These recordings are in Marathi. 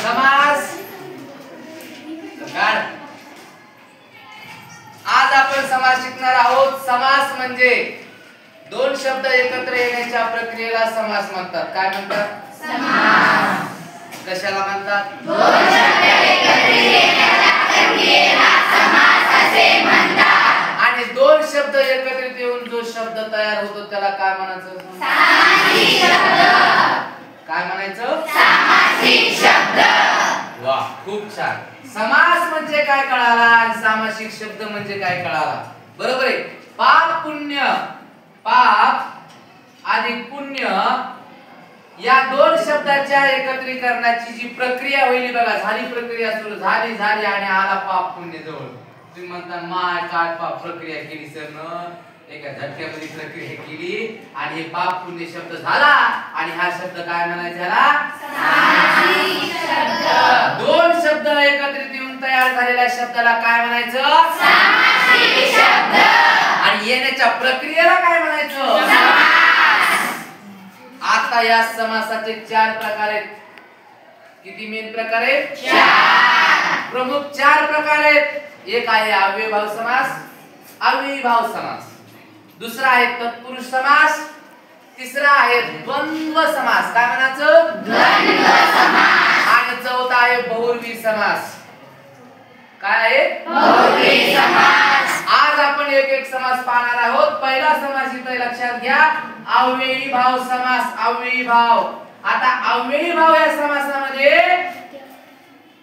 समास प्रकार। आज आपण समास शिकणार आहोत। समास म्हणजे दोन शब्द एकत्र येण्याच्या प्रक्रियेला समास म्हणतात। काय म्हणतात? समास। कशाला म्हणतात? दोन शब्द एकत्र येण्याच्या प्रक्रियेला समास असे म्हणतात। आणि दोन शब्द एकत्रित येऊन जो शब्द तयार होतो त्याला काय म्हणायचं? सामासिक शब्द। काय म्हणायचं? सामासिक शब्द। वाह, खूप छान। समास म्हणजे काय कळाला आणि सामासिक शब्द म्हणजे काय कळाला? बरोबर आहे। पाप पुण्य, पाप अधिक पुण्य या दोन शब्दाच्या एकत्रीकरणाची जी प्रक्रिया होईल बघा, झाली प्रक्रिया सुरू झाली आणि आला पाप पुण्य जवळ। तुम्ही म्हणता माय काय पाप प्रक्रिया केली सर न, एका झटक्यामध्ये प्रक्रिया केली आणि हे पाप पुण्य शब्द झाला आणि हा शब्द काय म्हणायचा ह्याला? सामासिक शब्द। दोन शब्द एकत्रित येऊन तयार झालेल्या शब्दाला काय म्हणायचं? सामासिक शब्द। आणि येण्याच्या प्रक्रियेला काय म्हणायचं? समास। आता या समासाचे चार प्रकार आहेत। किती मेन प्रकार आहेत? चार। प्रमुख चार प्रकार आहेत। एक आहे अव्ययभाव समास, अव्ययीभाव समास। दुसरा आहे तत्पुरुष समास, तिसरा आहे द्वंद्व समास। काय म्हणायचं? द्वंद्व समास। आणि चौथा आहे बहुव्रीही समास। काय आहे? बहुव्रीही समास। आज आपण एक एक समास पाहणार आहोत। पहिला समास इथे लक्षात घ्या, अव्ययीभाव समास। अव्ययीभाव। आता अव्ययीभाव या समासामध्ये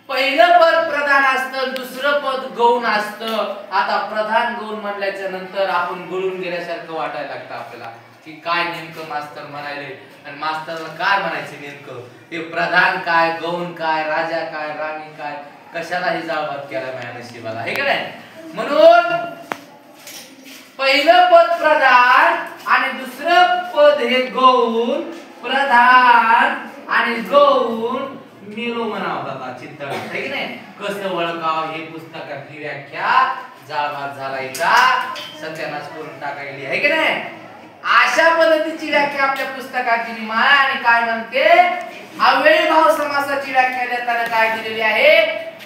पहिलं पद प्रधान असतं, दुसरं पद गौण असतं। आता प्रधान गौण म्हटल्याच्या नंतर आपण गळून गेल्यासारखं वाटायला लागतं आपल्याला की काय नेमकं मास्तर म्हणाले आणि मास्तरला काय म्हणायचे नेमकं, ते प्रधान काय, गौण काय, राजा काय, राणी काय, कशालाही जाळभात केला माझ्या नशिबाला, हे का नाही? म्हणून पहिलं पद प्रधान आणि दुसरं पद हे गौण, प्रधान आणि गौण मिळू म्हणावं दादा चिंतन, है की नाही? कसं ओळखावं हे पुस्तकातली व्याख्या जाळभात झालायचा सत्यानाश करून टाकायली, है की नाही? अशा पद्धतीची व्याख्या आपल्या पुस्तकात दिली माय आणि काय म्हणते? अव्ययीभाव समासाची व्याख्या देताना काय दिलेली आहे?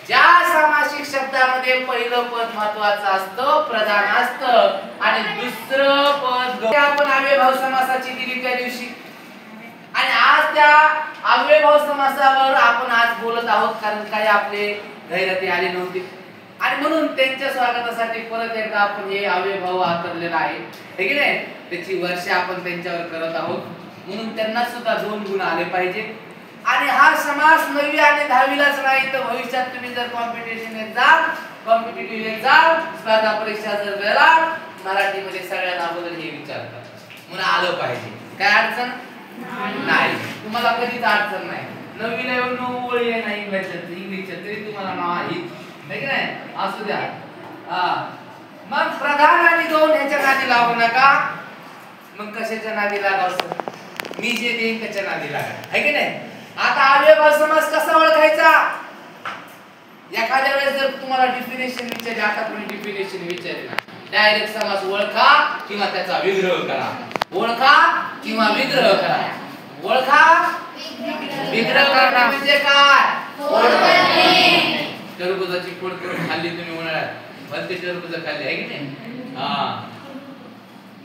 ज्या सामासिक शब्दामध्ये पहिलं पद महत्त्वाचं असतं, प्रधान असतं आणि दुसरं पद आपण अव्ययीभाव समासाची दिली त्या दिवशी। आणि आज त्या अव्ययीभाव समासावर आपण आज बोलत आहोत कारण काही आपले गैरती आले नव्हते आणि म्हणून त्यांच्या स्वागतासाठी परत एकदा आपण हे अव्ययीभाव वापरलेला आहे, हे की नाही? त्याची वर्षा आपण त्यांच्यावर करत आहोत म्हणून त्यांना सुद्धा 2 गुण आले पाहिजे। आणि हा समास 9वी आणि 10वीलाच नाही तर भविष्यात तुम्ही जर कॉम्पिटिटिव्ह एक्झाम स्पर्धा परीक्षा जर दिला मराठीमध्ये सगळ्यात अगोदर हे विचारतात म्हणून आलं पाहिजे। काय अडचण नाही, तुम्हाला कधीच अडचण नाही। 9वीला येऊन 9 ओळी नाही इंग्लिशच्या तरी तुम्हाला नाव आहे, है की नाही? असू द्या। मग प्रधान आणि गौण ह्याच्या नादी लागू नका। मग कशाच्या नादी लागावं? मी जे देईन त्याच्या नादी लागा, है की नाही? आता अव्ययीभाव समास कसा ओळखायचा? एखाद्या वेळेस जर तुम्हाला डेफिनेशन विचारली, आता तुम्ही डेफिनेशन विचारली ना, डायरेक्ट समास ओळखा किंवा त्याचा विग्रह करा, ओळखा किंवा विग्रह करा। ओळखा विग्रह करणे म्हणजे काय? ओळखणे। टरबुजाची फोड करून खाल्ली तुम्ही उन्हाळ्यात, भलते टरबुज खाल्ले, आहे की नाही? हा,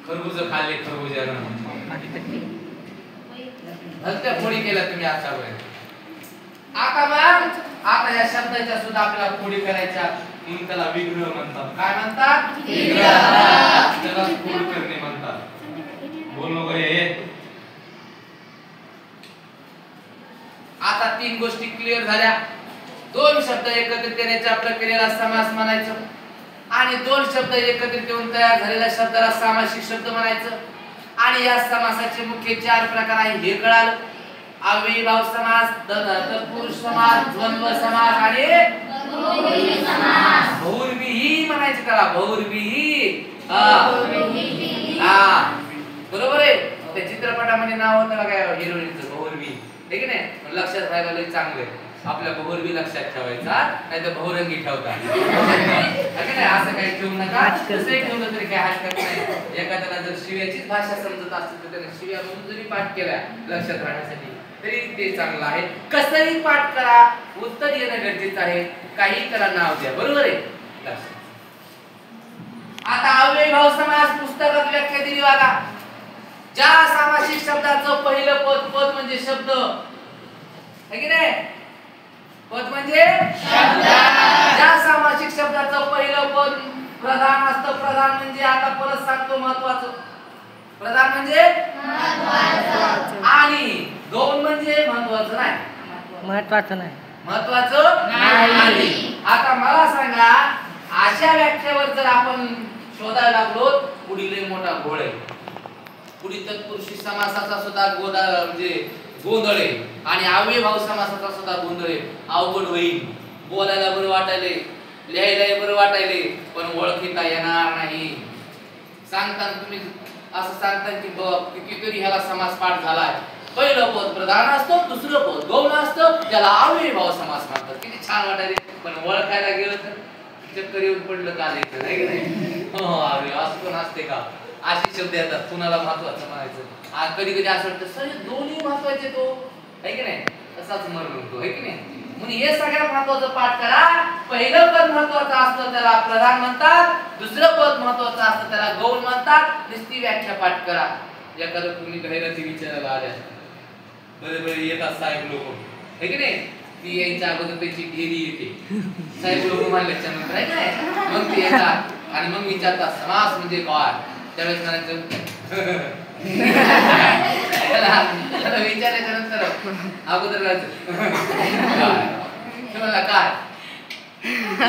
खरबुज खाल्ले, खरबुजानं भलत्या फोडी केल्या तुम्ही आतापर्यंत। आता मग आता या शब्दाच्या सुद्धा आपल्याला फोडी करायच्या म्हणून त्याला विग्रह म्हणतात। काय म्हणतात? विग्रह। त्याला फोड करणे म्हणतात। बोल वगैरे। आता 3 गोष्टी क्लिअर झाल्या। 2 शब्द एकत्रित येण्याच्या प्रक्रियेला समास म्हणायचं आणि 2 शब्द एकत्रित येऊन तयार झालेल्या शब्दाला सामासिक शब्द म्हणायचं। आणि या समासाचे मुख्य 4 प्रकार आहेत हे कळालं। अव्ययीभाव समास, तत्पुरुष समास, द्वंद्व समास आणि बहुव्रीही समास। बहुव्रीही म्हणायचं त्याला, बहुव्रीही। हा, बरोबर आहे। त्या चित्रपटामध्ये नाव होतं बघा हिरोईनचं बहुव्रीही, हे की नाही? लक्षात राहायला लय चांगलं आहे। आपल्या बहुव्रीही लक्षात ठेवायचा, नाहीतर बहुरंगी ठेवता, है की नाही? असं काही ठेवू नका, तसे ठेवलं तरी काही हरकत नाही। एखाद्याला जर शिव्याचीच भाषा समजत असेल तर त्याने शिव्या म्हणून जरी पाठ केला लक्षात राहण्यासाठी तरी ते चांगलं आहे. कसंही पाठ करा, उत्तर येणं गरजेचं आहे. काही करा, नाव द्या. बरोबर आहे. आता अव्ययीभाव समास पुस्तकात व्याख्या दिली बघा. ज्या सामासिक शब्दाचं पहिलं पद, पद म्हणजे शब्द आहे की नाही, पद म्हणजे शब्द. ज्या सामासिक शब्दाचं पहिलं पद प्रधान असतं. प्रधान म्हणजे आता परत सांगतो महत्वाचं. प्रधान म्हणजे महत्वाचं आणि गौण म्हणजे महत्वाचं नाही. महत्वाचं नाही. महत्वाचं नाही. आता मला सांगा, अशा व्याख्येवर जर आपण शोधायला लागलो, पुढील मोठा घोळ आहे. पुढे तत्पुरुषी समासाचा सुद्धा म्हणजे गोंधळ आहे आणि अव्ययीभाव समासाचा सुद्धा गोंधळ आहे. अवघड होईल. बोलायला बरं वाटायले, लिहायला बरं वाटायले, पण ओळखीता येणार नाही. सांगताना तुम्ही असं सांगता की कितीतरी ह्याला समास पाठ झालाय. पहिलं पद प्रधान असतो, दुसरं पद गौण असतं, त्याला अव्ययीभाव समास म्हणतात. किती छान वाटायले, पण ओळखायला गेलं तर चक्कर येऊन पडलं का नाही की नाही. हो, अव्यय असं पण असते का? अशी शब्द येतात. कुणाला महत्वाचं म्हणायचं, कधी कधी असं वाटतं सर दोन्ही महत्वाचे तो आहे की नाही, तसाच मरण होतो आहे की नाही. म्हणून हे सगळ्यात महत्वाचं पाठ करा. पहिलं पद महत्वाचं असतं त्याला प्रधान म्हणतात, दुसरं पद महत्वाचं असतं त्याला गौण म्हणतात. नुसती व्याख्या पाठ करा. एखादं तुम्ही गैरती विचारायला आल्या, बरे येतात साहेब लोक आहे की नाही, ती यायच्या अगोदर त्याची ढेरी येते. साहेब लोक म्हणल्याच्या नंतर आहे की नाही, मग ते येतात आणि मग विचारतात समास म्हणजे काय. त्यावेळेस म्हणायचं विचारायच्या नंतर अगोदर मला काय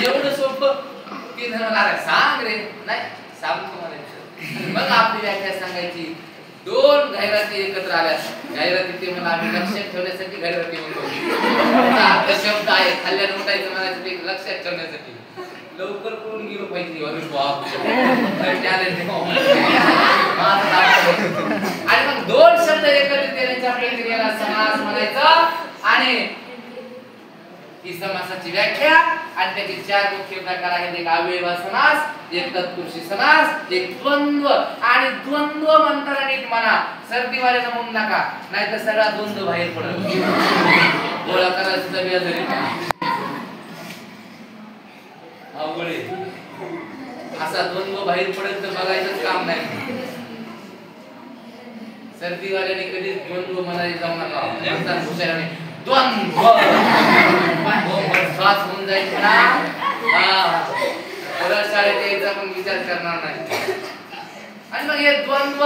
एवढं सोपं ते सांग रे, नाही सांगतो म्हणायचं. मग आपली व्याख्या सांगायची. दोन जाहिराती एकत्र आल्या. जाहिराती ते मला आम्ही लक्षात ठेवण्यासाठी जाहिराती म्हणतो. शब्द आहे खाल्ल्यानं उठायचं म्हणायचं ते लक्षात ठेवण्यासाठी. लवकर करून गेलो पाहिजे. आणि मग दोन शब्द एकत्रित केल्याच्या प्रक्रियेला समास म्हणायचं. आणि ही समासाची व्याख्या आणि त्याचे चार मुख्य प्रकार आहेत. एक अव्ययीभाव समास, एक तत्पुरुषी समास, एक द्वंद्व. आणि द्वंद्व म्हणताना नीट म्हणा, सर्दीवाल्याला म्हणू नका, नाहीतर सगळा द्वंद्व बाहेर पडेल. गोळा करायचं तर अवघड आहे. असा द्वंद्व बाहेर पडेल तर बघायचंच काम नाही. सर्दीवाल्याने कधी द्वंद्व म्हणायला जाऊ नका. म्हणतात हुशाराने द्वंद्व श्वास होऊन जाईल ना, परत शाळेत यायचा पण विचार करणार नाही. आणि मग हे द्वंद्व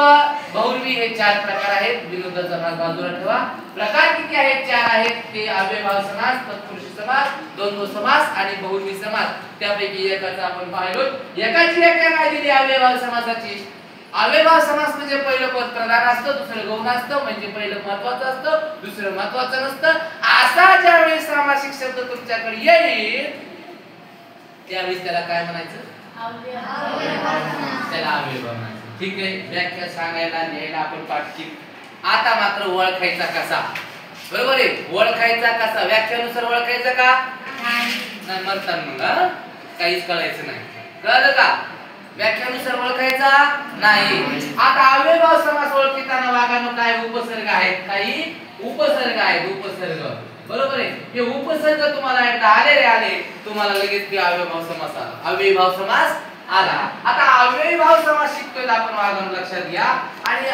बहुर्वी हे चार प्रकार आहेत. विनोदाचा भाग बाजूला ठेवा. प्रकार किती आहेत? चार आहेत. ते अव्ययीभाव समास, तत्पुरुषी समास, द्वंद्व समास आणि बहुर्वी समास. त्यापैकी एकाचा आपण पाहिलो. एकाची व्याख्या काय दिली अव्ययीभाव समासाची? अव्ययीभाव समास म्हणजे पहिलं पद प्रधान असतं, दुसरं गौण असतं, म्हणजे पहिलं महत्वाचं असतं, दुसरं महत्वाचं नसतं. असा ज्यावेळी सामासिक शब्द तुमच्याकडे येईल त्यावेळी त्याला काय म्हणायचं? त्याला अव्ययीभाव म्हणायचं. ठीक आहे. व्याख्या सांगायला लिहायला आपण पाठ केली. आता मात्र ओळखायचा कसा? बरोबर आहे. ओळखायचा कसा? व्याख्यानुसार ओळखायचा का? नाही मरतान मग काहीच कळायचं नाही. कळलं का? व्याख्यानुसार ओळखायचा नाही. आता अव्ययीभाव समास ओळखताना वागानो काय उपसर्ग आहेत? काही उपसर्ग आहेत. उपसर्ग बरोबर आहे. हे उपसर्ग तुम्हाला एकदा आले रे आले, तुम्हाला लगेच ते अव्ययीभाव समास आला. अव्ययीभाव समास आला. आता अव्ययीभाव समास शिकतोय आपण वागानो लक्षात घ्या. आणि